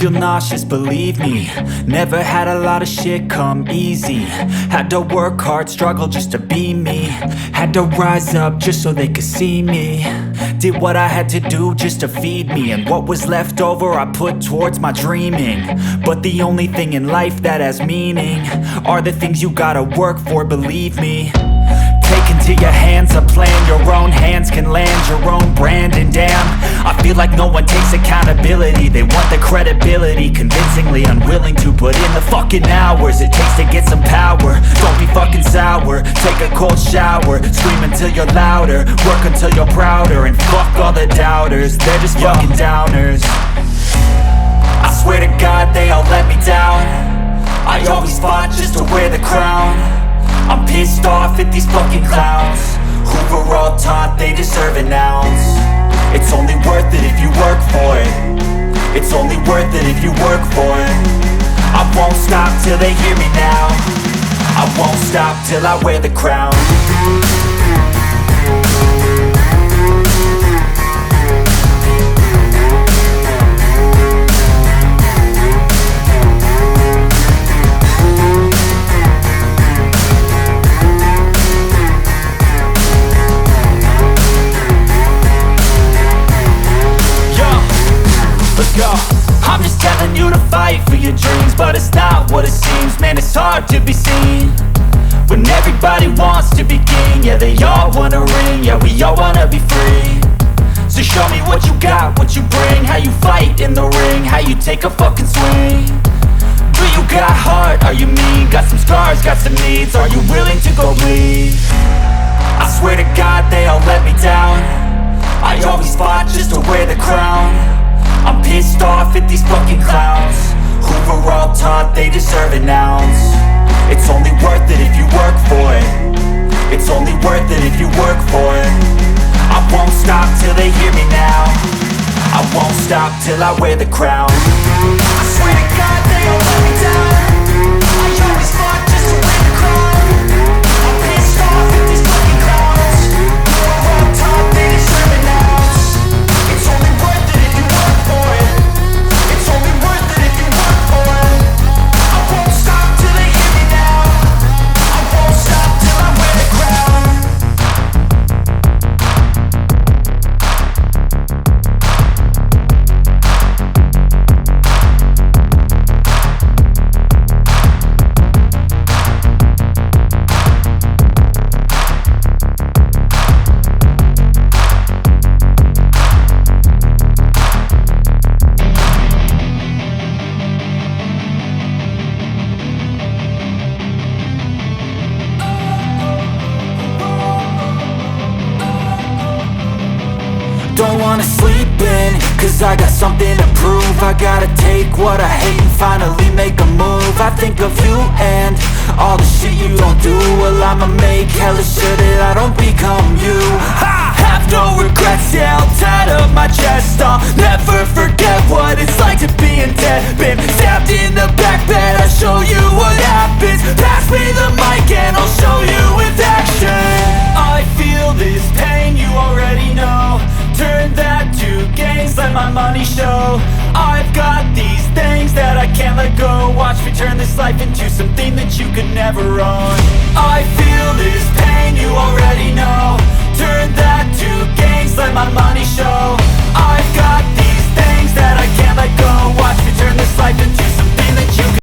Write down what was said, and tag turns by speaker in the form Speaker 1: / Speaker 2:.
Speaker 1: feel nauseous, believe me. Never had a lot of shit come easy. Had to work hard, struggle just to be me. Had to rise up just so they could see me. Did what I had to do just to feed me, and what was left over I put towards my dreaming. But the only thing in life that has meaning are the things you gotta work for, believe me. Take into your hands a plan, your own hands can land your own brand. And damn, I feel like no one takes accountability. They want the credibility, convincingly unwilling to put in the fucking hours it takes to get some power. Don't be fucking sour, take a cold shower, scream until you're louder, work until you're prouder. And fuck all the doubters, they're just fucking downers. I swear to God they all let me down. I always fought just to wear the crown. I'm pissed off at these fucking clowns who were all taught they deserve an ounce. It's only worth it if you work for it. It's only worth it if you work for it. I won't stop till they hear me now. I won't stop till I wear the crown. I'm just telling you to fight for your dreams, but it's not what it seems. Man, it's hard to be seen when everybody wants to be king. Yeah, they all wanna ring, yeah, we all wanna be free. So show me what you got, what you bring, how you fight in the ring, how you take a fucking swing. Do you got heart, are you mean? Got some scars, got some needs, are you willing to go bleed? I swear to God they all let me down. I always fought just to wear the crown. I'm pissed off at these fucking clowns who were all taught they deserve an ounce. It's only worth it if you work for it. It's only worth it if you work for it. I won't stop till they hear me now. I won't stop till I wear the crown. I swear to God they all let me down. I always fought just to wear the crown. I'm pissed off at these fucking clowns who were all taught they deserve an ounce. It's only worth it if you work for it. It's only worth it if you work for it. I won't stop till they hear me now. I won't stop till I wear the crown. Don't wanna sleep in, cause I got something to prove. I gotta take what I hate and finally make a move. I think of you and all the shit you don't do. Well, I'ma make hella sure that I don't become you. I have no regrets, yeah, I'll tie up my chest. I'll never forget what it's like to be in debt. Been stabbed in the back bed, I'll show you what happens. Pass me the mic and I'll show you with action. I feel this pain, you already know. Turn that to gains, let my money show. I've got these things that I can't let go. Watch me turn this life into something that you could never own.